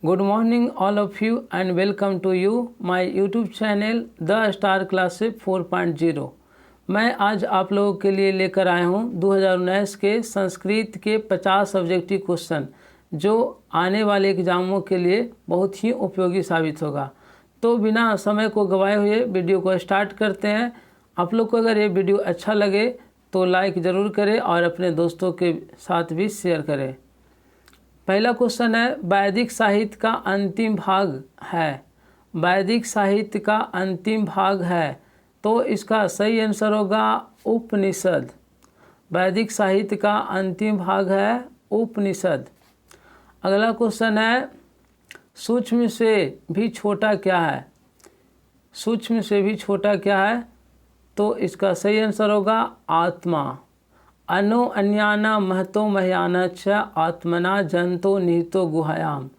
Good morning all of you and welcome to you my YouTube channel The Star Classic 4.0। मैं आज आप लोगों के लिए लेकर आया हूँ 2019 के संस्कृत के 50 सब्जेक्टिव क्वेश्चन जो आने वाले एग्जामों के लिए बहुत ही उपयोगी साबित होगा। तो बिना समय को गवाए हुए वीडियो को स्टार्ट करते हैं। आप लोग को अगर ये वीडियो अच्छा लगे तो लाइक ज़रूर करें और अपने दोस्तों के साथ भी शेयर करें। पहला क्वेश्चन है, वैदिक साहित्य का अंतिम भाग है। वैदिक साहित्य का अंतिम भाग है तो इसका सही आंसर होगा उपनिषद। वैदिक साहित्य का अंतिम भाग है उपनिषद। अगला क्वेश्चन है, सूक्ष्म से भी छोटा क्या है। सूक्ष्म से भी छोटा क्या है तो इसका सही आंसर होगा आत्मा। अनो अन्याना महतो मह्याना च आत्मना जंतो निहितो गुहायाम।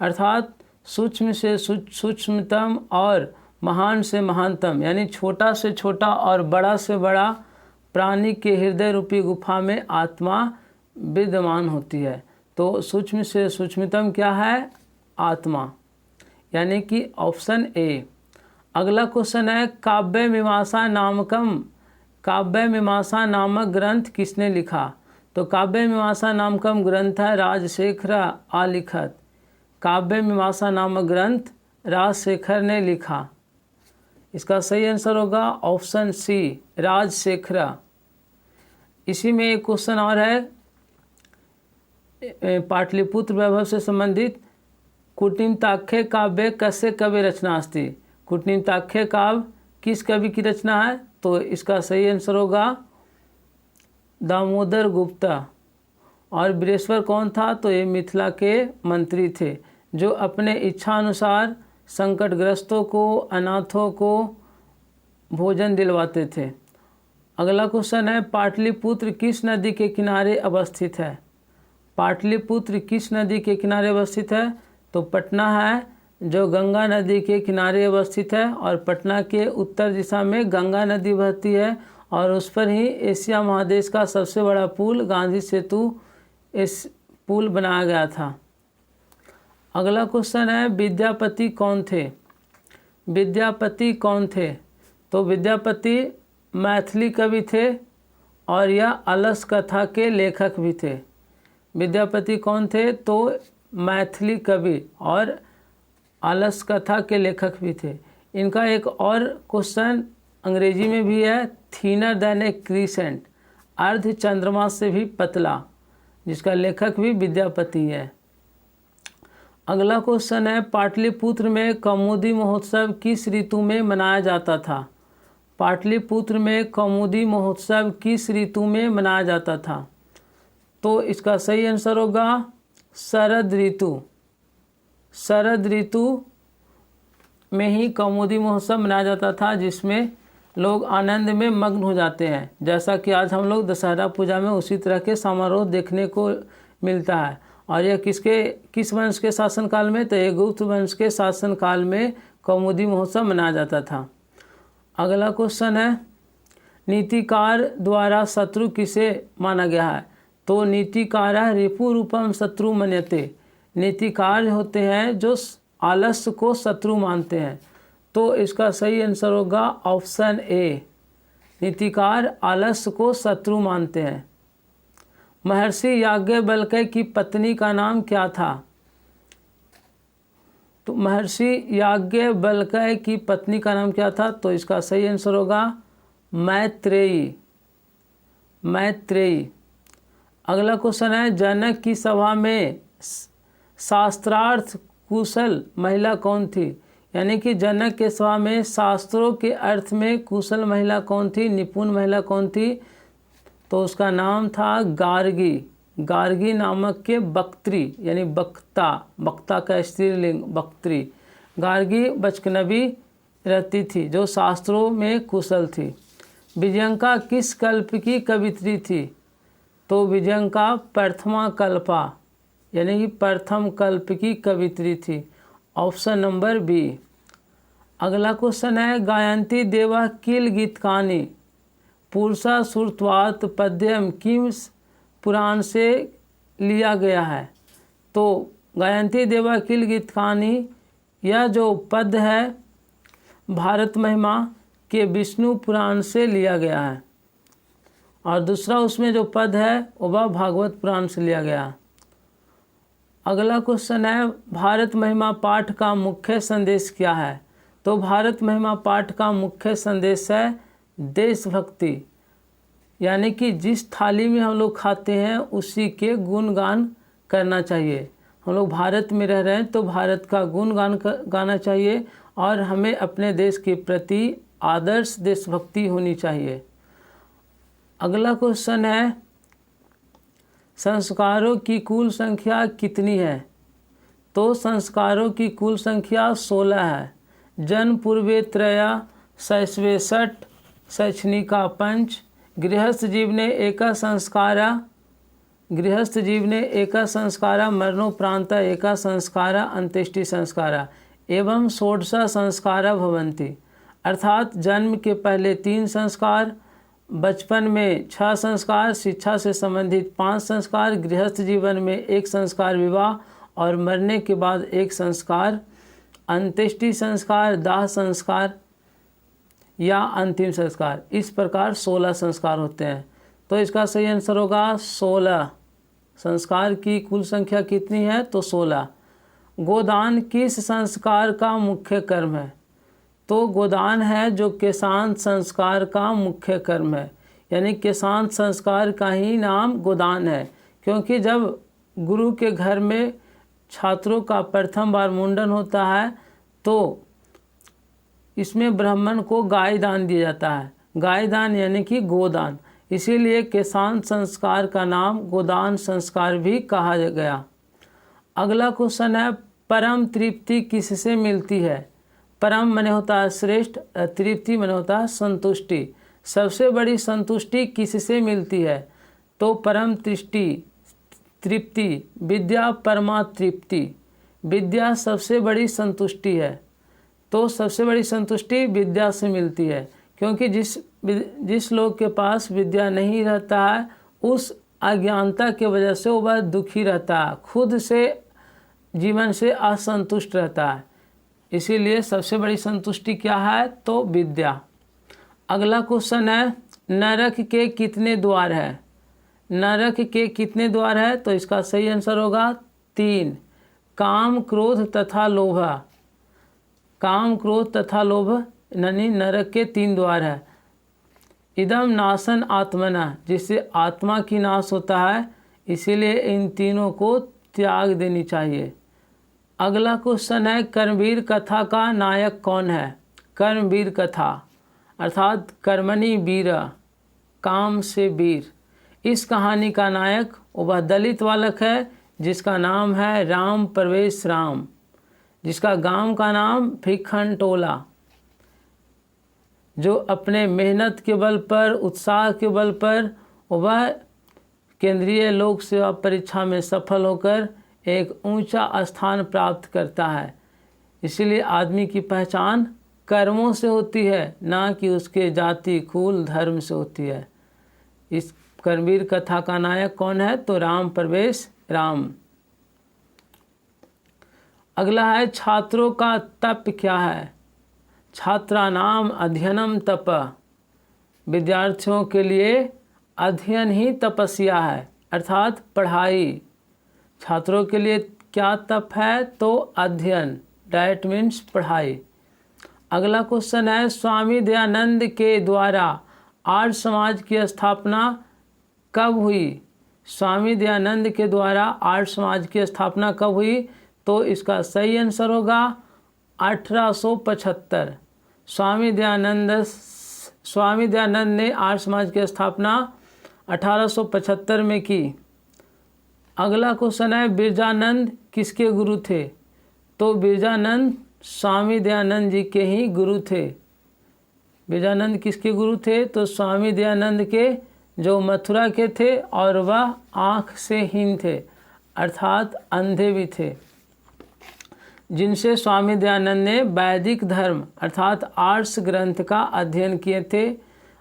अर्थात सूक्ष्म से सूक्ष्मतम और महान से महानतम यानी छोटा से छोटा और बड़ा से बड़ा प्राणी के हृदय रूपी गुफा में आत्मा विद्यमान होती है। तो सूक्ष्म से सूक्ष्मतम क्या है? आत्मा, यानी कि ऑप्शन ए। अगला क्वेश्चन है, काव्य मीमांसा नामक ग्रंथ किसने लिखा। तो काव्य मीमांसा नामकम ग्रंथ है राजशेखर आलिखत। काव्य मीमांसा नामक ग्रंथ राजशेखर ने लिखा। इसका सही आंसर होगा ऑप्शन सी, राजशेखर। इसी में एक क्वेश्चन और है, पाटलिपुत्र वैभव से संबंधित। कुटिमताख्य काव्य कस्य कवि रचना अस्ति। कुटिमताख्य काव्य किस कवि की रचना है तो इसका सही आंसर होगा दामोदर गुप्ता। और बीरेश्वर कौन था तो ये मिथिला के मंत्री थे जो अपने इच्छा अनुसार संकटग्रस्तों को, अनाथों को भोजन दिलवाते थे। अगला क्वेश्चन है, पाटलिपुत्र किस नदी के किनारे अवस्थित है। पाटलिपुत्र किस नदी के किनारे अवस्थित है तो पटना है जो गंगा नदी के किनारे अवस्थित है। और पटना के उत्तर दिशा में गंगा नदी बहती है और उस पर ही एशिया महादेश का सबसे बड़ा पुल गांधी सेतु इस पुल बनाया गया था। अगला क्वेश्चन है, विद्यापति कौन थे। विद्यापति कौन थे तो विद्यापति मैथिली कवि थे और यह अलस कथा के लेखक भी थे। विद्यापति कौन थे तो मैथिली कवि और अलस कथा के लेखक भी थे। इनका एक और क्वेश्चन अंग्रेजी में भी है, थीनर देन ए क्रीसेंट, अर्ध चंद्रमा से भी पतला, जिसका लेखक भी विद्यापति है। अगला क्वेश्चन है, पाटलिपुत्र में कौमुदी महोत्सव किस ऋतु में मनाया जाता था। पाटलिपुत्र में कौमुदी महोत्सव किस ऋतु में मनाया जाता था तो इसका सही आंसर होगा शरद ऋतु। शरद ऋतु में ही कौमुदी महोत्सव मनाया जाता था जिसमें लोग आनंद में मग्न हो जाते हैं। जैसा कि आज हम लोग दशहरा पूजा में उसी तरह के समारोह देखने को मिलता है। और यह किस वंश के शासनकाल में तो ये गुप्त वंश के शासनकाल में कौमुदी महोत्सव मनाया जाता था। अगला क्वेश्चन है, नीतिकार द्वारा शत्रु किसे माना गया है तो नीतिकार रिपु रूपम शत्रु मन्यते। नीतिकार होते हैं जो आलस्य को शत्रु मानते हैं। तो इसका सही आंसर होगा ऑप्शन ए, नीतिकार आलस्य को शत्रु मानते हैं। महर्षि याज्ञवल्क्य की पत्नी का नाम क्या था तो महर्षि याज्ञवल्क्य की पत्नी का नाम क्या था तो इसका सही आंसर होगा मैत्रेयी। मैत्रेयी। अगला क्वेश्चन है, जनक की सभा में शास्त्रार्थ कुशल महिला कौन थी। यानी कि जनक के सभा में शास्त्रों के अर्थ में कुशल महिला कौन थी, निपुण महिला कौन थी तो उसका नाम था गार्गी। गार्गी नामक के बक्त्री यानी बक्ता, बक्ता का स्त्रीलिंग बक्त्री। गार्गी बचकनबी रहती थी जो शास्त्रों में कुशल थी। विजयंका किस कल्प की कवित्री थी तो विजयंका प्रथमा कल्पा यानी कि प्रथम कल्प की कवित्री थी। Option number B. अगला क्वेश्चन है, गायंती देवा किल गीतकानी पुरुषा सुरत्वात् पद्यम किम पुराण से लिया गया है तो गायन्ति देवा किल गीतकानी, यह जो पद है भारत महिमा के विष्णु पुराण से लिया गया है, और दूसरा उसमें जो पद है वह भागवत पुराण से लिया गया। अगला क्वेश्चन है भारत महिमा पाठ का मुख्य संदेश क्या है? तो भारत महिमा पाठ का मुख्य संदेश है देशभक्ति, यानी कि जिस थाली में हम लोग खाते हैं उसी के गुणगान करना चाहिए। हम लोग भारत में रह रहे हैं तो भारत का गुणगान गाना चाहिए, और हमें अपने देश के प्रति आदर्श देशभक्ति होनी चाहिए। अगला क्वेश्चन है संस्कारों की कुल संख्या कितनी है? तो संस्कारों की कुल संख्या 16 है। जन पूर्वे त्रया शैशवे षट् शैक्षणिका पंच, गृहस्थ जीवने एका संस्कारा मरणोपरांत एका संस्कारा अंत्येष्टि संस्कारा एवं षोडश संस्कारा भवन्ति। अर्थात जन्म के पहले 3 संस्कार, बचपन में 6 संस्कार, शिक्षा से संबंधित 5 संस्कार, गृहस्थ जीवन में 1 संस्कार विवाह, और मरने के बाद 1 संस्कार अंत्येष्टि संस्कार, दाह संस्कार या अंतिम संस्कार। इस प्रकार 16 संस्कार होते हैं। तो इसका सही आंसर होगा 16। संस्कार की कुल संख्या कितनी है? तो 16। गोदान किस संस्कार का मुख्य कर्म है? तो गोदान है जो केशांत संस्कार का मुख्य कर्म है, यानी केशांत संस्कार का ही नाम गोदान है, क्योंकि जब गुरु के घर में छात्रों का प्रथम बार मुंडन होता है तो इसमें ब्राह्मण को गाय दान दिया जाता है। गाय दान यानी कि गोदान, इसीलिए केशांत संस्कार का नाम गोदान संस्कार भी कहा गया। अगला क्वेश्चन है परम तृप्ति किससे मिलती है? परम माने होता है श्रेष्ठ, तृप्ति माने होता है संतुष्टि। सबसे बड़ी संतुष्टि किससे मिलती है? तो परम तृप्ति विद्या परमा तृप्ति, विद्या सबसे बड़ी संतुष्टि है। तो सबसे बड़ी संतुष्टि विद्या से मिलती है, क्योंकि जिस लोग के पास विद्या नहीं रहता है उस अज्ञानता के वजह से वह दुखी रहता है, खुद से जीवन से असंतुष्ट रहता है। इसीलिए सबसे बड़ी संतुष्टि क्या है? तो विद्या। अगला क्वेश्चन है नरक के कितने द्वार है? नरक के कितने द्वार है? तो इसका सही आंसर होगा 3। काम क्रोध तथा लोभ। काम क्रोध तथा लोभ यानी नरक के 3 द्वार है। इदम नाशन आत्मना, जिससे आत्मा की नाश होता है, इसीलिए इन तीनों को त्याग देनी चाहिए। अगला क्वेश्चन है कर्मवीर कथा का नायक कौन है? कर्मवीर कथा अर्थात कर्मणि वीर, काम से वीर। इस कहानी का नायक वह दलित बालक है जिसका नाम है राम प्रवेश राम, जिसका गांव का नाम भिखनटोला, जो अपने मेहनत के बल पर, उत्साह के बल पर वह केंद्रीय लोक सेवा परीक्षा में सफल होकर एक ऊंचा स्थान प्राप्त करता है। इसीलिए आदमी की पहचान कर्मों से होती है, ना कि उसके जाति कुल धर्म से होती है। इस कर्मवीर कथा का नायक कौन है? तो राम प्रवेश राम। अगला है छात्रों का तप क्या है? छात्रानाम अध्ययनम तप, विद्यार्थियों के लिए अध्ययन ही तपस्या है, अर्थात पढ़ाई। छात्रों के लिए क्या तप है? तो अध्ययन, डाइट मीन्स पढ़ाई। अगला क्वेश्चन है स्वामी दयानंद के द्वारा आर्य समाज की स्थापना कब हुई? स्वामी दयानंद के द्वारा आर्य समाज की स्थापना कब हुई? तो इसका सही आंसर होगा 1875। स्वामी दयानंद ने आर्य समाज की स्थापना 1875 में की। अगला क्वेश्चन है बिरजानंद किसके गुरु थे? तो बिरजानंद स्वामी दयानंद जी के ही गुरु थे। बिरजानंद किसके गुरु थे? तो स्वामी दयानंद के, जो मथुरा के थे और वह आँख से हीन थे, अर्थात अंधे भी थे, जिनसे स्वामी दयानंद ने वैदिक धर्म अर्थात आर्ष ग्रंथ का अध्ययन किए थे,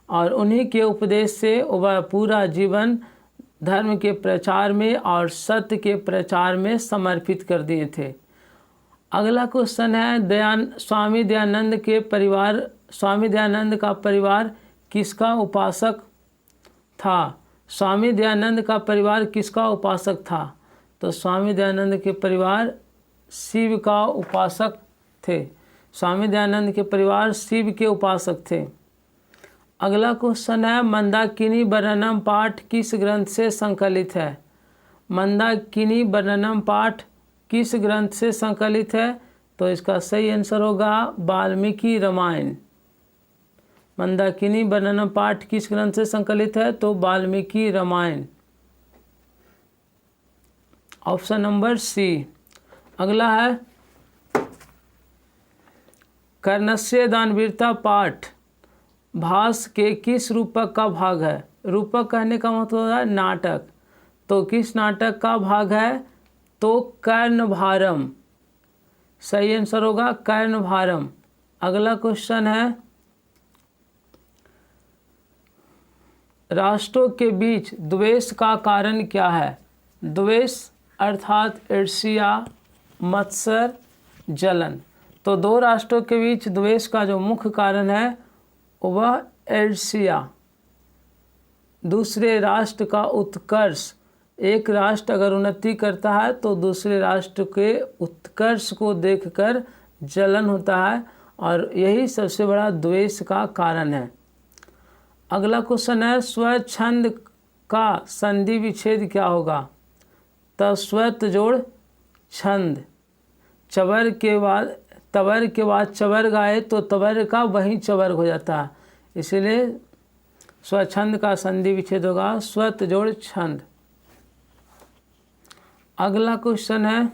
और उन्हीं के उपदेश से वह पूरा जीवन धर्म के प्रचार में और सत्य के प्रचार में समर्पित कर दिए थे। अगला क्वेश्चन है स्वामी दयानंद का परिवार किसका उपासक था? स्वामी दयानंद का परिवार किसका उपासक था? तो स्वामी दयानंद के परिवार शिव का उपासक थे। स्वामी दयानंद के परिवार शिव के उपासक थे। अगला क्वेश्चन है मंदाकिनी वर्णनम पाठ किस ग्रंथ से संकलित है? मंदाकिनी वर्णनम पाठ किस ग्रंथ से संकलित है? तो इसका सही आंसर होगा वाल्मीकि रामायण। मंदाकिनी वर्णनम पाठ किस ग्रंथ से संकलित है? तो Valmiki Ramayana, option number C. अगला है कर्णस्य दानवीरता पाठ भास के किस रूपक का भाग है? रूपक कहने का मतलब है नाटक। तो किस नाटक का भाग है? तो कर्णभारम, सही आंसर होगा कर्णभारम। अगला क्वेश्चन है राष्ट्रों के बीच द्वेष का कारण क्या है? द्वेष अर्थात ईर्ष्या, मत्सर, जलन। तो दो राष्ट्रों के बीच द्वेष का जो मुख्य कारण है वह ईर्ष्या। दूसरे राष्ट्र का उत्कर्ष, एक राष्ट्र अगर उन्नति करता है तो दूसरे राष्ट्र के उत्कर्ष को देखकर जलन होता है और यही सबसे बड़ा द्वेष का कारण है। अगला क्वेश्चन है स्वच्छंद का संधि विच्छेद क्या होगा? तो स्वत जोड़ छंद, चबर के बाद तबर के बाद चबर गाए तो तबर का वहीं चबर हो जाता है, इसलिए स्वच्छंद का संधि विच्छेद होगा स्वत जोड़ छंद। अगला क्वेश्चन है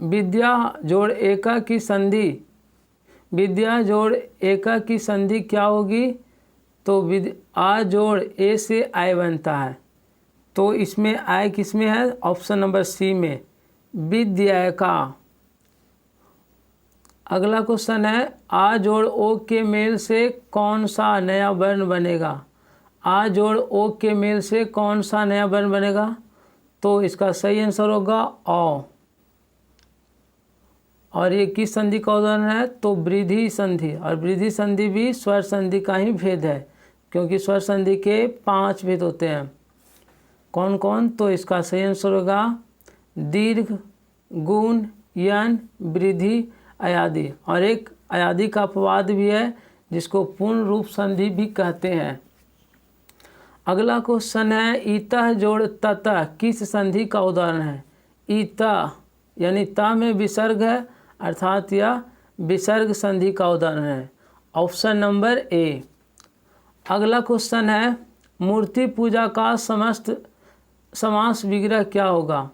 विद्या जोड़ एका की संधि, विद्या जोड़ एका की संधि क्या होगी? तो आ जोड़ ए से आय बनता है, तो इसमें आय किसमें है? ऑप्शन नंबर सी में, विद्या का। अगला क्वेश्चन है आ जोड़ ओ के मेल से कौन सा नया वर्ण बनेगा? आ जोड़ ओ के मेल से कौन सा नया वर्ण बनेगा? तो इसका सही आंसर होगा औ। और ये किस संधि का उदाहरण है? तो वृद्धि संधि, और वृद्धि संधि भी स्वर संधि का ही भेद है, क्योंकि स्वर संधि के 5 भेद होते हैं। कौन कौन? तो इसका सही आंसर होगा दीर्घ, गुण, यन, वृद्धि, अयादि। और एक अयादि का अपवाद भी है जिसको पूर्ण रूप संधि भी कहते हैं। अगला क्वेश्चन है ईतः जोड़ ततः किस संधि का उदाहरण है? ईतः यानी ता में विसर्ग है, अर्थात यह विसर्ग संधि का उदाहरण है, ऑप्शन नंबर ए। अगला क्वेश्चन है मूर्ति पूजा का समस्त समास विग्रह क्या होगा?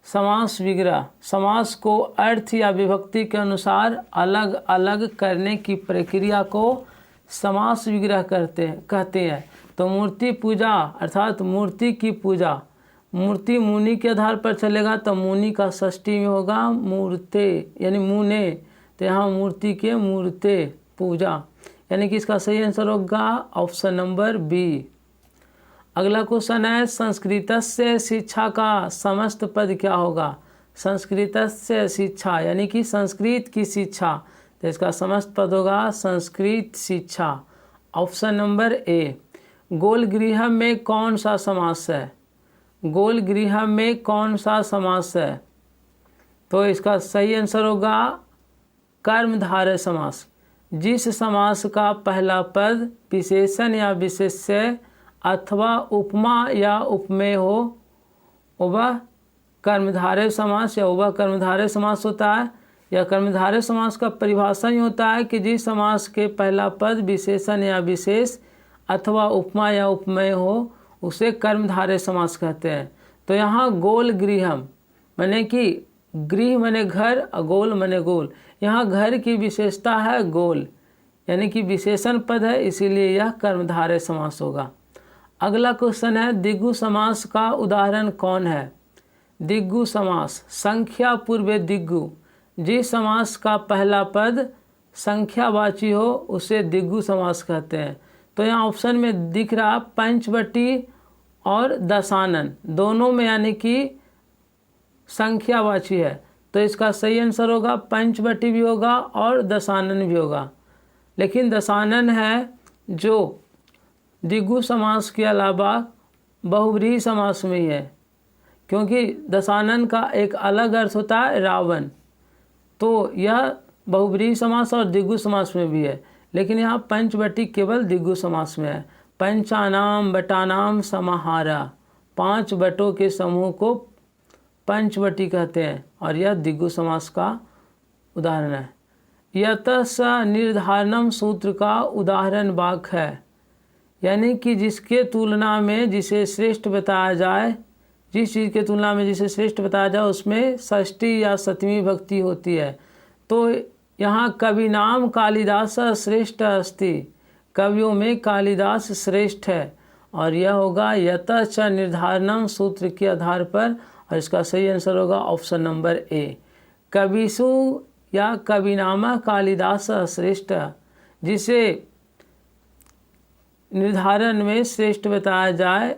समास विग्रह समास को अर्थ या विभक्ति के अनुसार अलग अलग करने की प्रक्रिया को समास विग्रह कहते हैं। तो मूर्ति पूजा अर्थात मूर्ति की पूजा, मूर्ति मुनि के आधार पर चलेगा तो मुनि का षष्ठी में होगा मूर्ते यानी मुने, तो यहाँ मूर्ति के मूर्ते पूजा, यानी कि इसका सही आंसर होगा ऑप्शन नंबर बी। अगला क्वेश्चन है संस्कृतस्य शिक्षा का समस्त पद क्या होगा? संस्कृतस्य शिक्षा यानी कि संस्कृत की शिक्षा, तो इसका समस्त पद होगा संस्कृत शिक्षा, ऑप्शन नंबर ए। गोल गृह में कौन सा समास है? गोल गृह में कौन सा समास है? तो इसका सही आंसर होगा कर्मधारय समास। जिस समास का पहला पद विशेषण या विशेष्य अथवा उपमा या उपमेय हो वह कर्मधारय समास या वह कर्मधारय समास होता है। यह कर्मधारय समास का परिभाषा ही होता है कि जिस समास के पहला पद विशेषण या विशेष अथवा उपमा या उपमेय हो उसे कर्मधारय समास कहते हैं। तो यहाँ गोल गृहम माने कि गृह माने घर और गोल माने गोल, यहाँ घर की विशेषता है गोल यानी कि विशेषण पद है, इसीलिए यह कर्मधारय समास होगा। अगला क्वेश्चन है दिग्गु समास का उदाहरण कौन है? दिग्गु समास संख्या पूर्व दिग्गु, जिस समास का पहला पद संख्यावाची हो उसे दिग्गु समास कहते हैं। तो यहाँ ऑप्शन में दिख रहा पंचवटी और दशानन दोनों में यानी कि संख्यावाची है, तो इसका सही आंसर होगा पंचवटी भी होगा और दशानन भी होगा। लेकिन दशानन है जो द्विगु समास के अलावा बहुव्रीहि समास में ही है, क्योंकि दशानन का एक अलग अर्थ होता है रावण, तो यह बहुव्रीहि समास और द्विगु समास में भी है। लेकिन यहाँ पंचवटी केवल द्विगु समास में है। पंचानाम बटानाम समाहारा, 5 बटों के समूह को पंचवटी कहते हैं और यह द्विगु समास का उदाहरण है। यतः स निर्धारणम सूत्र का उदाहरण वाक्य है, यानी कि जिसके तुलना में जिसे श्रेष्ठ बताया जाए, जिस चीज़ के तुलना में जिसे श्रेष्ठ बताया जाए उसमें षष्ठी या सतवीं भक्ति होती है। तो यहाँ कवि नाम कालिदास श्रेष्ठ अस्ति, कवियों में कालिदास श्रेष्ठ है और यह होगा यतः च निर्धारणम सूत्र के आधार पर, और इसका सही आंसर होगा ऑप्शन नंबर ए। कविसु या कविनामा कालिदास श्रेष्ठ, जिसे निर्धारण में श्रेष्ठ बताया जाए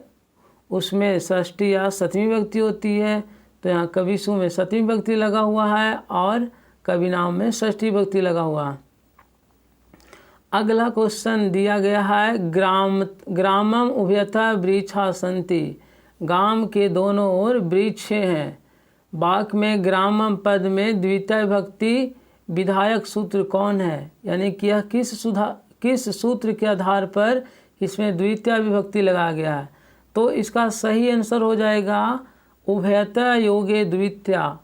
उसमें षष्ठी या सतवीं विभक्ति होती है, तो यहाँ कविसु में सतवीं विभक्ति लगा हुआ है और कविनाम में षष्ठी विभक्ति लगा हुआ है। अगला क्वेश्चन दिया गया है ग्रामम उभयतः वृक्षा सन्ति, गांव के दोनों ओर वृक्ष हैं। वाक्य में ग्रामम पद में द्वितीय विभक्ति विधायक सूत्र कौन है, यानी कि यह किस सूत्र के आधार पर इसमें द्वितीय विभक्ति लगाया गया है। तो इसका सही आंसर हो जाएगा उभयतः योगे द्वितीया,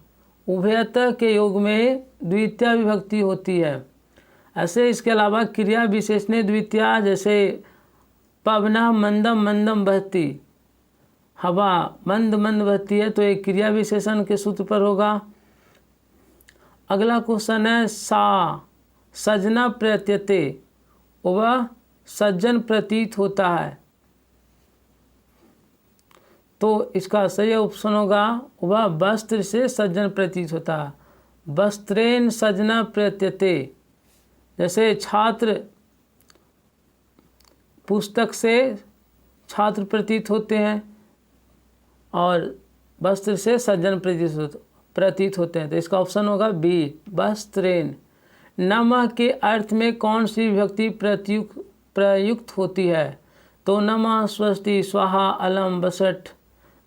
उभयतः के योग में द्वितीय विभक्ति होती है। ऐसे इसके अलावा क्रिया विशेषणे द्वितीया, जैसे पवना मंदम मंदम बहती, हवा मंद मंद बहती है, तो एक क्रिया विशेषण के सूत्र पर होगा। अगला क्वेश्चन है सा सजना प्रत्यते, वह सज्जन प्रतीत होता है, तो इसका सही ऑप्शन होगा वह वस्त्र से सज्जन प्रतीत होता है। वस्त्रेण सजना प्रत्यते, जैसे छात्र पुस्तक से छात्र प्रतीत होते हैं और वस्त्र से सज्जन प्रतीत होते हैं, तो इसका ऑप्शन होगा बी वस्त्रेण। नमः के अर्थ में कौन सी विभक्ति प्रयुक्त होती है, तो नमः स्वस्ति स्वाहा अलम वसट,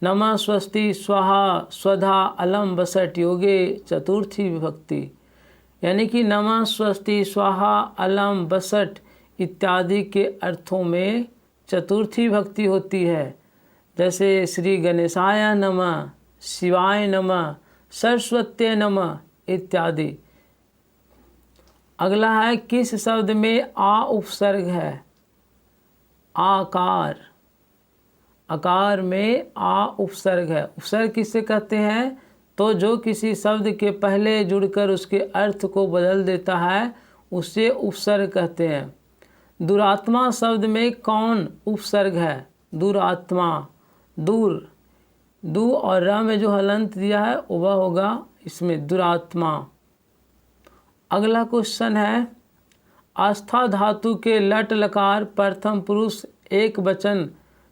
नमः स्वस्ति स्वाहा स्वधा अलम वसट योगे चतुर्थी विभक्ति, यानी कि नमः स्वस्ति स्वाहा अलम वसट इत्यादि के अर्थों में चतुर्थी भक्ति होती है। जैसे श्री गणेशाय नमः, शिवाय नमः, सरस्वत्यै नमः इत्यादि। अगला है किस शब्द में आ उपसर्ग है, आकार, आकार में आ उपसर्ग है। उपसर्ग किससे कहते हैं, तो जो किसी शब्द के पहले जुड़कर उसके अर्थ को बदल देता है उसे उपसर्ग कहते हैं। दुरात्मा शब्द में कौन उपसर्ग है, दुरात्मा, दूर, दू और र में जो हलंत दिया है वह होगा इसमें दुरात्मा। अगला क्वेश्चन है आस्था धातु के लट लकार प्रथम पुरुष एक वचन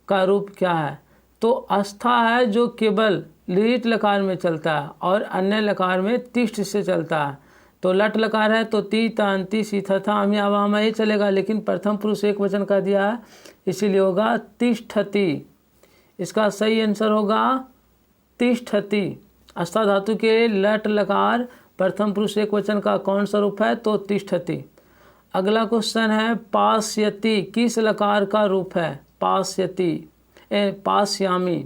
का रूप क्या है, तो आस्था है जो केवल लिट लकार में चलता है और अन्य लकार में तिष्ठ से चलता है। तो लट लकार है तो ती तांति सी था हम आवामा ये चलेगा, लेकिन प्रथम पुरुष एक वचन का दिया है इसीलिए होगा तिष्ठति। इसका सही आंसर होगा तिष्ठति। आस्था धातु के लट लकार प्रथम पुरुष एक वचन का कौन सा रूप है, तो तिष्ठति। अगला क्वेश्चन है पास्यति किस लकार का रूप है, पास्यति पास्यामी,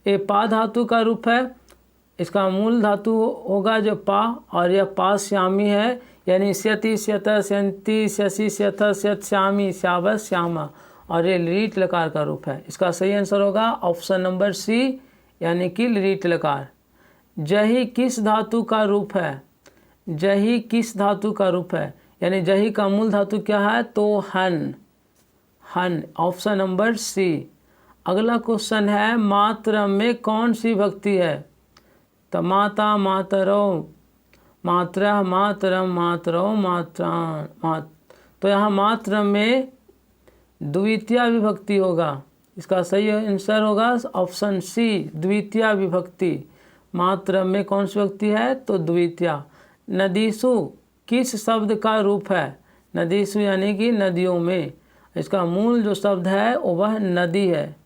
ये पा धातु का रूप है, इसका मूल धातु होगा जो पा और यह पास्यामी है, यानी स्यति स्यत स्यंति स्यसि स्यथ स्यत श्यामी श्याव श्यामा, और ये लिट लकार का रूप है। इसका सही आंसर होगा ऑप्शन नंबर सी, यानी कि लिट लकार। जही किस धातु का रूप है, जही किस धातु का रूप है, यानी जही का मूल धातु क्या है, तो हन, हन, ऑप्शन नंबर सी। अगला क्वेश्चन है मात्र में कौन सी भक्ति है, तो माता मातरो, मात्रा मातरम मातरो मात्रा तो यहाँ मात्र में द्वितीय विभक्ति होगा, इसका सही आंसर होगा ऑप्शन सी, द्वितीया विभक्ति। मातरम में कौन सी विभक्ति है? तो द्वितीया। नदीसु किस शब्द का रूप है? नदीसु यानी कि नदियों में। इसका मूल जो शब्द है वह नदी है।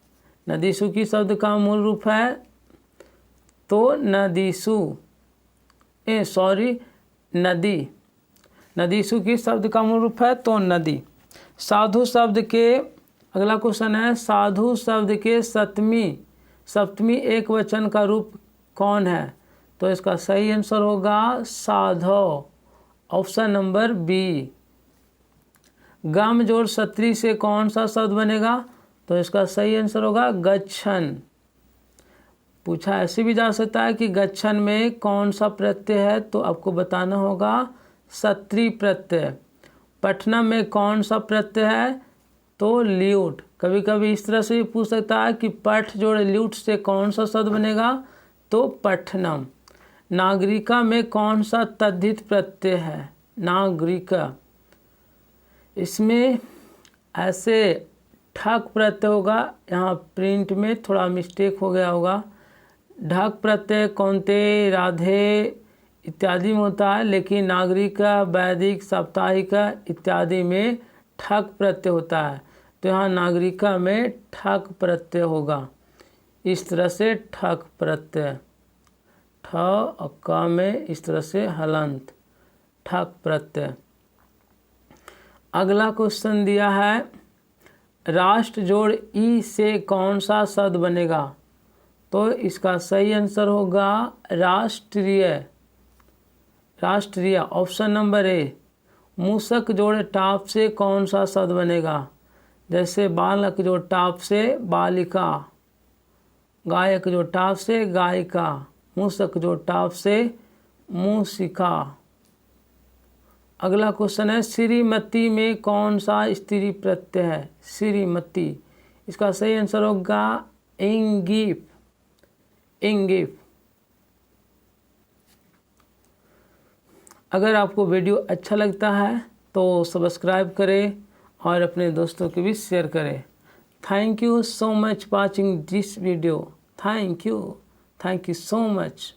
नदीसु किस शब्द का मूल रूप है? तो नदीसु नदी। नदीसु किस शब्द का मूल रूप है? तो नदी। साधु शब्द के, अगला क्वेश्चन है, साधु शब्द के सप्तमी एक वचन का रूप कौन है? तो इसका सही आंसर होगा साधव, ऑप्शन नंबर बी। गम जोड़ सत्री से कौन सा शब्द बनेगा? तो इसका सही आंसर होगा गच्छन। पूछा ऐसे भी जा सकता है कि गच्छन में कौन सा प्रत्यय है? तो आपको बताना होगा सत्री प्रत्यय। पठनम में कौन सा प्रत्यय है? तो ल्यूट। कभी कभी इस तरह से भी पूछ सकता है कि पठ जोड़ ल्यूट से कौन सा शब्द बनेगा? तो पठनम। नागरिका में कौन सा तद्धित प्रत्यय है? नागरिका, इसमें ऐसे ठक प्रत्यय होगा। यहाँ प्रिंट में थोड़ा मिस्टेक हो गया होगा। ढक प्रत्यय कौन्ते, राधे इत्यादि में होता है, लेकिन नागरिका, वैदिक, साप्ताहिक इत्यादि में ठक प्रत्यय होता है। तो यहाँ नागरिका में ठक प्रत्यय होगा। इस तरह से ठक प्रत्यय, ठ और क में इस तरह से हलंत, ठक प्रत्यय। अगला क्वेश्चन दिया है, राष्ट्र जोड़ ई से कौन सा शब्द बनेगा? तो इसका सही आंसर होगा राष्ट्रीय। राष्ट्रीय, ऑप्शन नंबर ए। मूसक जोड़ टाप से कौन सा शब्द बनेगा? जैसे बालक जोड़ टाप से बालिका, गायक जोड़ टाप से गायिका, मूसक जोड़ टाप से मूसिका। अगला क्वेश्चन है, श्रीमती में कौन सा स्त्री प्रत्यय है? श्रीमती, इसका सही आंसर होगा इंगिप। इंगिप। अगर आपको वीडियो अच्छा लगता है तो सब्सक्राइब करें और अपने दोस्तों के बीच शेयर करें। Thank you so much watching this video. Thank you so much.